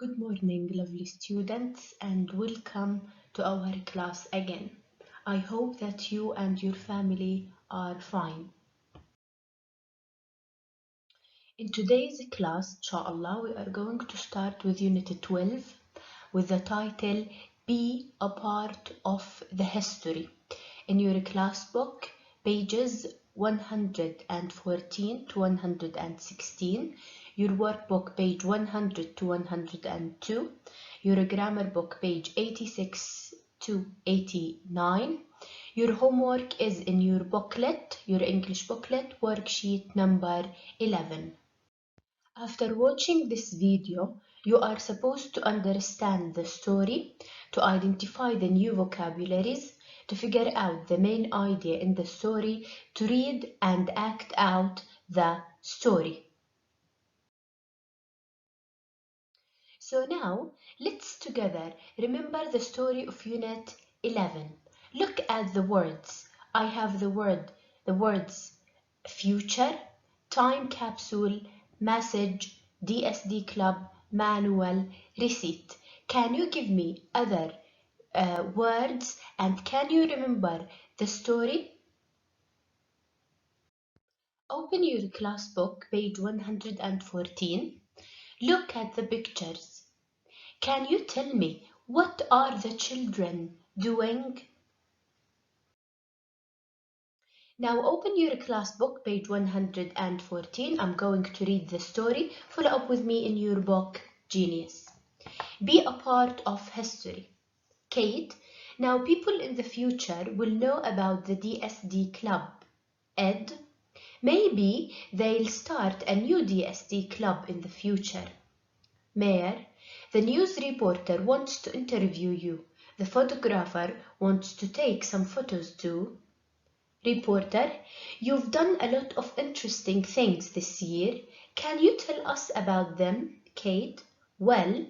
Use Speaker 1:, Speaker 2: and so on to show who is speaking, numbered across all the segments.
Speaker 1: Good morning, lovely students, and welcome to our class again. I hope that you and your family are fine. In today's class, inshallah, we are going to start with Unit 12 with the title Be a Part of the History. In your class book, pages 114 to 116, your workbook page 100 to 102, your grammar book page 86 to 89. Your homework is in your booklet, your English booklet, worksheet number 11. After watching this video, you are supposed to understand the story, to identify the new vocabularies, to figure out the main idea in the story, to read and act out the story. So now, let's together remember the story of Unit 11. Look at the words. I have the words future, time capsule, message, DSD club, manual, receipt. Can you give me other words and can you remember the story? Open your class book, page 114. Look at the pictures. Can you tell me what are the children doing? Now open your class book, page 114. I'm going to read the story. Follow up with me in your book, Genius. Be a part of history. Kate, now people in the future will know about the DSD club. Ed, maybe they'll start a new DSD club in the future. Mayor, the news reporter wants to interview you. The photographer wants to take some photos too. Reporter, you've done a lot of interesting things this year. Can you tell us about them, Kate? Well,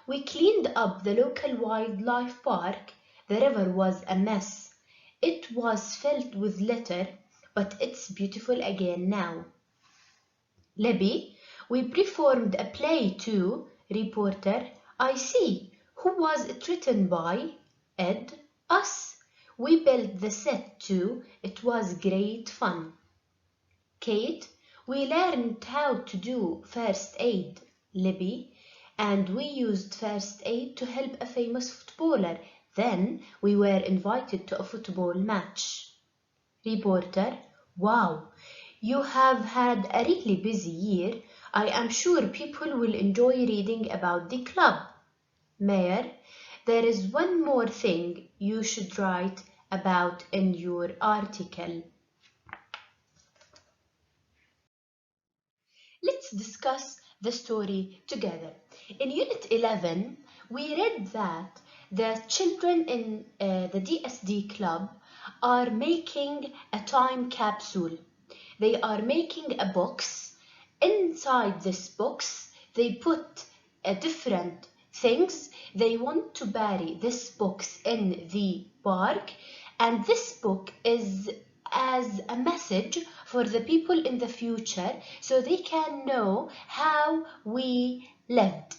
Speaker 1: we cleaned up the local wildlife park. The river was a mess. It was filled with litter, but it's beautiful again now. Libby, we performed a play too. Reporter, I see. Who was it written by? Ed, us. We built the set too. It was great fun. Kate, we learned how to do first aid. Libby, and we used first aid to help a famous footballer. Then we were invited to a football match. Reporter, wow, you have had a really busy year. I am sure people will enjoy reading about the club. Mayor, there is one more thing you should write about in your article. Let's discuss the story together. In Unit 11, we read that the children in the DSD club are making a time capsule. They are making a box. Inside this box, they put different things. They want to bury this box in the park, and this book is as a message for the people in the future so they can know how we lived.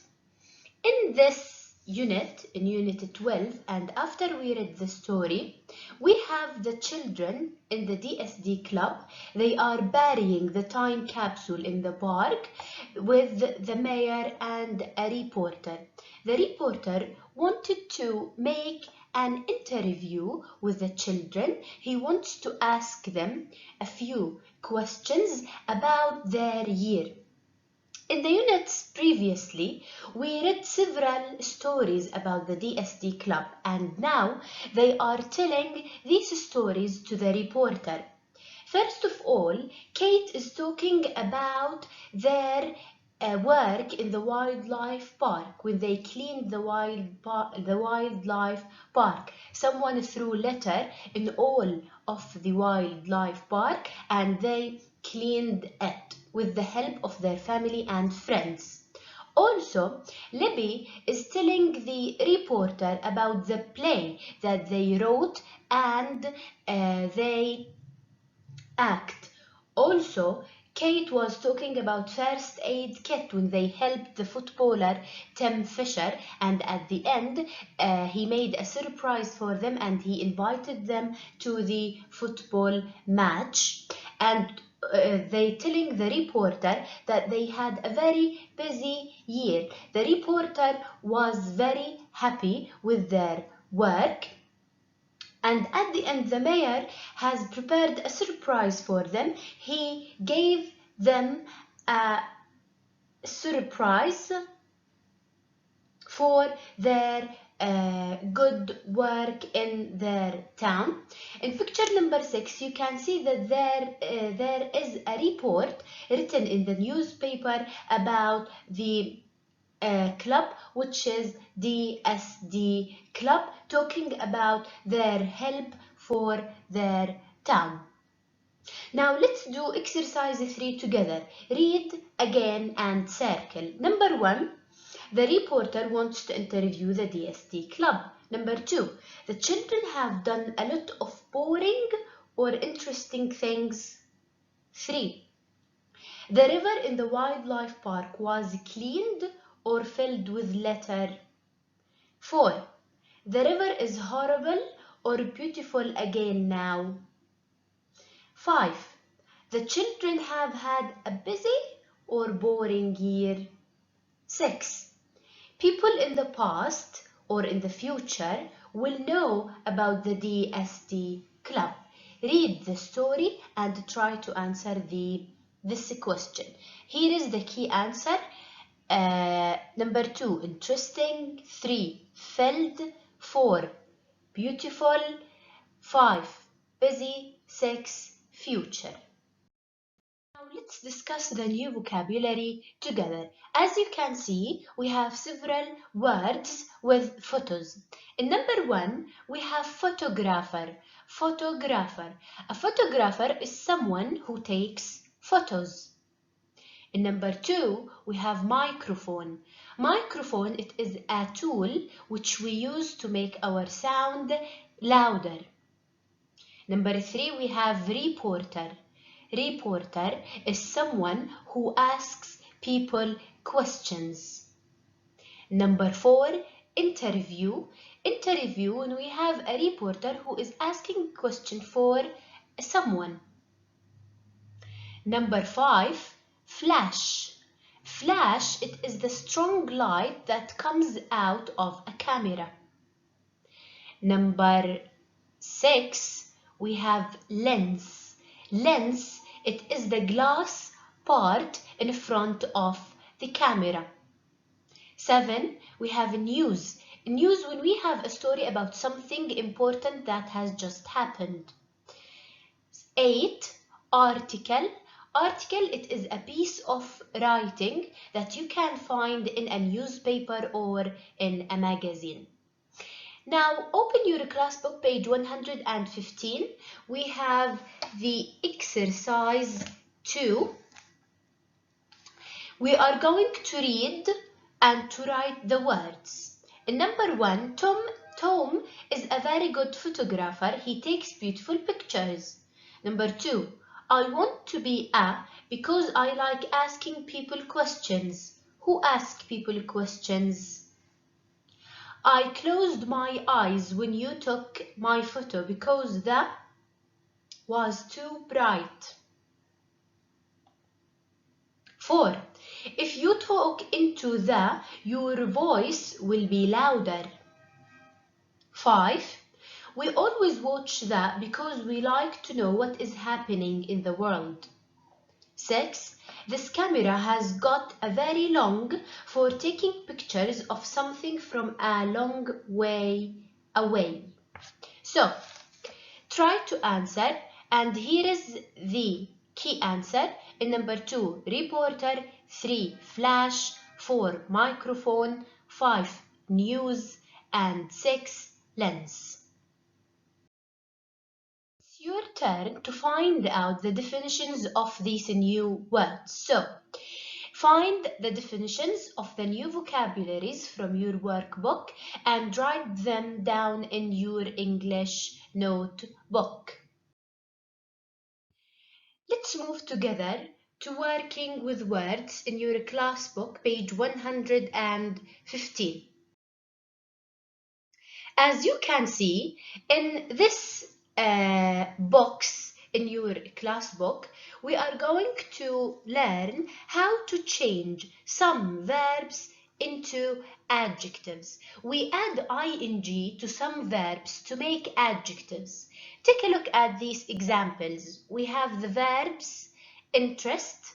Speaker 1: In this unit, in Unit 12, and after we read the story, we have the children in the DSD club. They are burying the time capsule in the park with the mayor and a reporter. The reporter wanted to make an interview with the children. He wants to ask them a few questions about their year. In the units previously, we read several stories about the DSD club, and now they are telling these stories to the reporter. First of all, Kate is talking about their work in the wildlife park when they cleaned the wildlife park. Someone threw litter in all of the wildlife park and they cleaned it with the help of their family and friends. Also, Libby is telling the reporter about the play that they wrote and they act. Also, Kate was talking about first aid kit when they helped the footballer Tim Fisher, and at the end he made a surprise for them and he invited them to the football match, and they telling the reporter that they had a very busy year. The reporter was very happy with their work, and at the end, the mayor has prepared a surprise for them. He gave them a surprise for their good work in their town. In picture number 6, you can see that there is a report written in the newspaper about the club, which is DSD club, talking about their help for their town. Now let's do exercise 3 together. Read again and circle. Number 1, the reporter wants to interview the DSD club. Number 2, the children have done a lot of boring or interesting things. 3, the river in the wildlife park was cleaned or filled with litter. 4, the river is horrible or beautiful again now. 5, the children have had a busy or boring year. 6, people in the past or in the future will know about the DSD club. Read the story and try to answer this question. Here is the key answer. Number 2, interesting. 3, filled. 4, beautiful. 5, busy. 6, future. Now let's discuss the new vocabulary together. As you can see, we have several words with photos. In number 1, we have photographer. Photographer. A photographer is someone who takes photos. In number 2, we have microphone. Microphone, it is a tool which we use to make our sound louder. Number 3, we have reporter. Reporter is someone who asks people questions. Number 4, interview. Interview, when we have a reporter who is asking a question for someone. Number 5, flash. Flash, it is the strong light that comes out of a camera. Number 6, we have lens. Lens, it is the glass part in front of the camera. 7, we have news. News, when we have a story about something important that has just happened. 8, article. Article, it is a piece of writing that you can find in a newspaper or in a magazine. Now open your class book, page 115. We have the exercise 2. We are going to read and to write the words. In number 1, Tom is a very good photographer. He takes beautiful pictures. Number 2, I want to be a because I like asking people questions. Who asks people questions? I closed my eyes when you took my photo because the was too bright. 4, if you talk into the, your voice will be louder. 5, we always watch that because we like to know what is happening in the world. 6, this camera has got a very long for taking pictures of something from a long way away. So, try to answer, and here is the key answer. In number 2, reporter. 3, flash. 4, microphone. 5, news. And 6, lens. It's your turn to find out the definitions of these new words. So, find the definitions of the new vocabularies from your workbook and write them down in your English notebook. Let's move together to working with words in your class book, page 115. As you can see in this box in your class book, we are going to learn how to change some verbs into adjectives. We add ing to some verbs to make adjectives. Take a look at these examples. We have the verbs interest,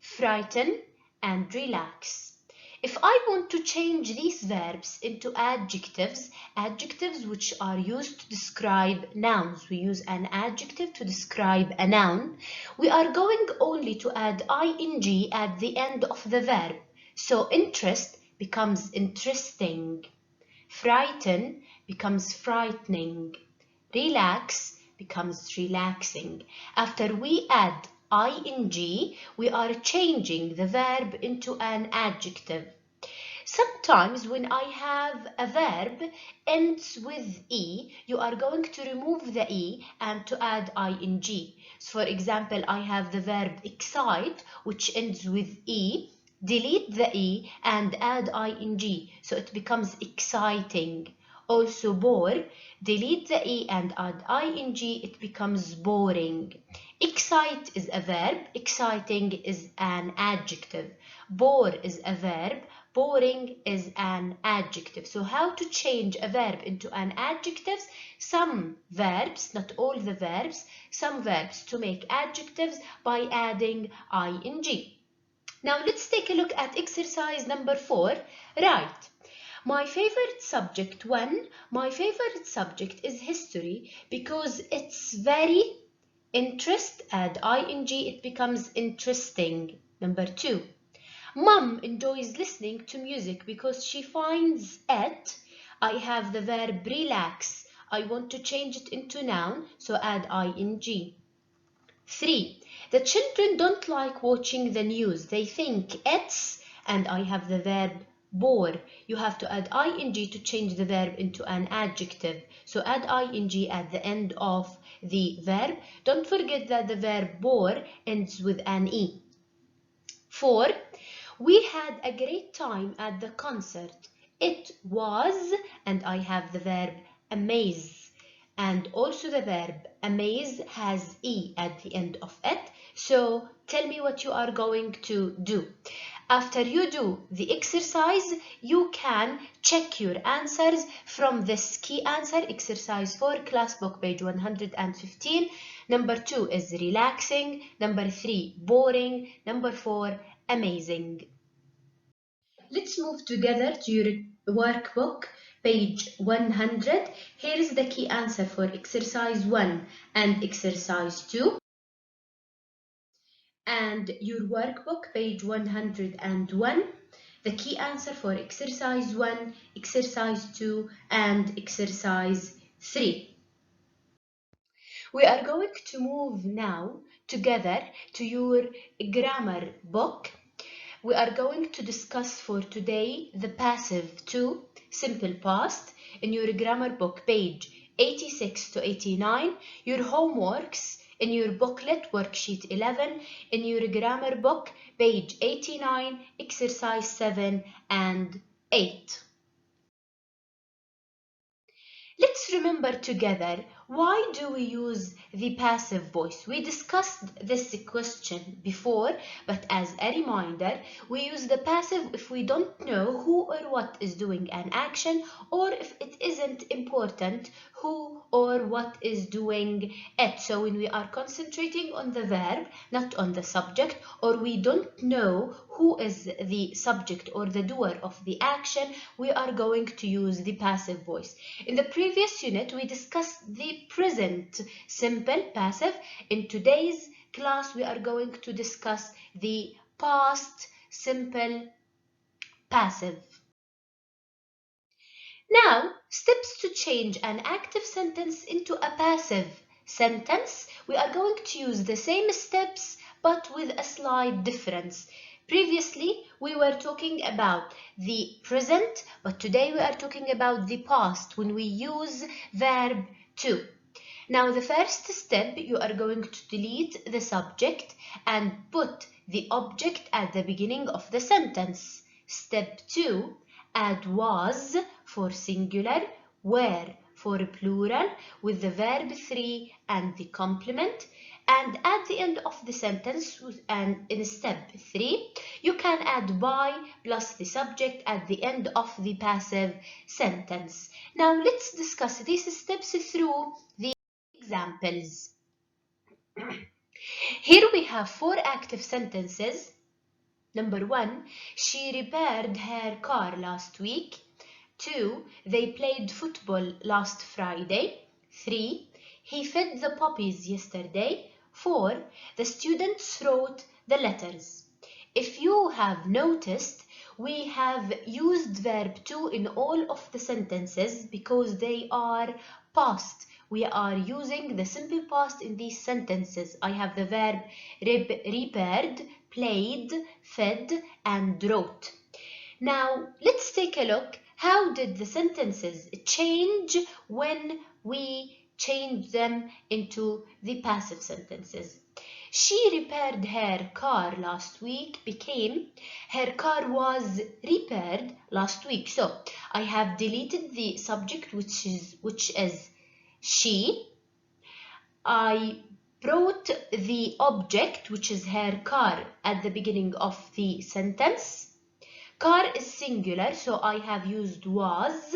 Speaker 1: frighten, and relax. If I want to change these verbs into adjectives, adjectives which are used to describe nouns, we use an adjective to describe a noun, we are going only to add ing at the end of the verb. So interest becomes interesting, frighten becomes frightening, relax becomes relaxing. After we add ing, we are changing the verb into an adjective. Sometimes when I have a verb ends with e, you are going to remove the e and to add ing. So for example, I have the verb excite, which ends with e. Delete the e and add ing, so it becomes exciting. Also bore, delete the e and add ing, it becomes boring. Excite is a verb, exciting is an adjective. Bore is a verb, boring is an adjective. So how to change a verb into an adjective? Some verbs, not all the verbs, some verbs to make adjectives by adding ing. Now let's take a look at exercise number 4. Write. My favorite subject my favorite subject is history because it's very interest, add ing, it becomes interesting. Number 2. Mom enjoys listening to music because she finds it. I have the verb relax. I want to change it into noun, so add ing. 3. The children don't like watching the news. They think it's, and I have the verb bore. You have to add ing to change the verb into an adjective. So add ing at the end of the verb. Don't forget that the verb bore ends with an e. 4. We had a great time at the concert. It was, and I have the verb amaze. And also the verb amaze has e at the end of it. So tell me what you are going to do. After you do the exercise, you can check your answers from this key answer, exercise 4, class book, page 115. Number 2 is relaxing. Number 3, boring. Number 4, amazing. Let's move together to your workbook, page 100. Here is the key answer for exercise 1 and exercise 2. And your workbook, page 101. The key answer for exercise 1, exercise 2, and exercise 3. We are going to move now together to your grammar book. We are going to discuss for today the passive to simple past in your grammar book, page 86 to 89, your homeworks in your booklet, worksheet 11, in your grammar book, page 89, exercise 7 and 8. Let's remember together, why do we use the passive voice? We discussed this question before, but as a reminder, we use the passive if we don't know who or what is doing an action, or if it isn't important who or what is doing it. So when we are concentrating on the verb, not on the subject, or we don't know who is the subject or the doer of the action, we are going to use the passive voice. In the previous unit, we discussed the present simple passive. In today's class, we are going to discuss the past simple passive. Now, steps to change an active sentence into a passive sentence. We are going to use the same steps, but with a slight difference. Previously, we were talking about the present, but today we are talking about the past when we use verb to. Now the first step, you are going to delete the subject and put the object at the beginning of the sentence. Step 2, add was for singular, were for plural with the verb 3 and the complement. And at the end of the sentence, and in step 3, you can add by plus the subject at the end of the passive sentence. Now let's discuss these steps through the examples. Here we have 4 active sentences. Number 1, she repaired her car last week. 2, they played football last Friday. 3, he fed the puppies yesterday. 4, the students wrote the letters. If you have noticed, we have used verb to in all of the sentences because they are past. We are using the simple past in these sentences. I have the verb repaired, played, fed, and wrote. Now, let's take a look. How did the sentences change when we change them into the passive sentences? She repaired her car last week became her car was repaired last week. So I have deleted the subject which is she. I brought the object which is her car at the beginning of the sentence. Car is singular, so I have used was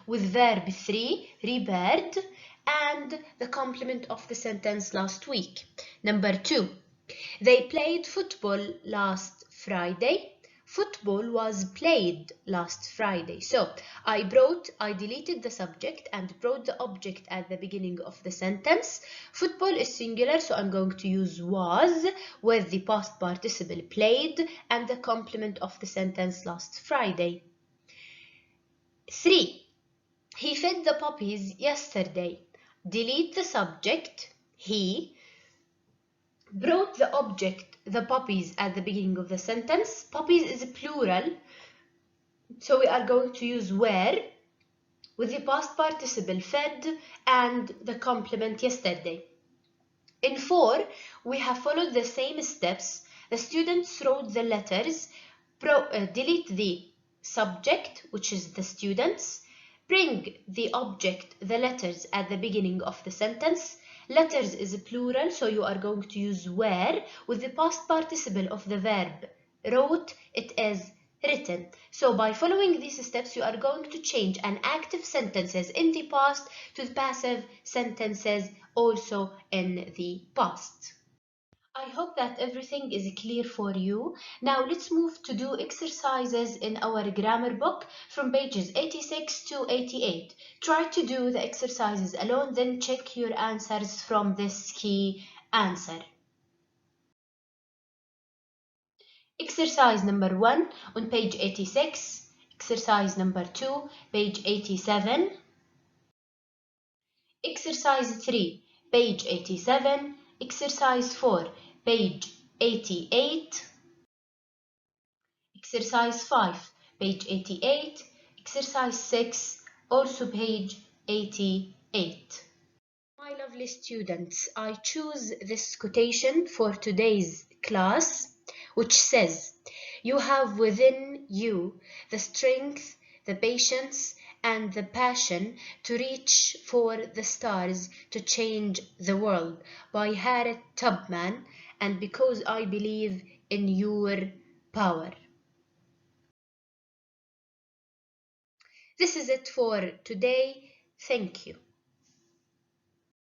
Speaker 1: with verb 3, repaired, and the complement of the sentence last week. Number 2, they played football last Friday. Football was played last Friday. So I deleted the subject and brought the object at the beginning of the sentence. Football is singular, so I'm going to use was with the past participle played and the complement of the sentence last Friday. 3, he fed the puppies yesterday. Delete the subject, he, brought the object, the puppies, at the beginning of the sentence. Puppies is plural, so we are going to use were with the past participle fed and the complement yesterday. In 4, we have followed the same steps. The students wrote the letters. Delete the subject, which is the students. Bring the object, the letters, at the beginning of the sentence. Letters is plural, so you are going to use were with the past participle of the verb wrote, it is written. So by following these steps, you are going to change an active sentences in the past to the passive sentences also in the past. I hope that everything is clear for you. Now let's move to do exercises in our grammar book from pages 86 to 88. Try to do the exercises alone, then check your answers from this key answer. Exercise number 1 on page 86. Exercise number 2, page 87. Exercise 3, page 87. Exercise 4, page 88. Exercise 5, page 88. Exercise 6, also page 88. My lovely students, I choose this quotation for today's class, which says, you have within you the strength, the patience, and the passion to reach for the stars to change the world, by Harriet Tubman, and because I believe in your power. This is it for today. Thank you.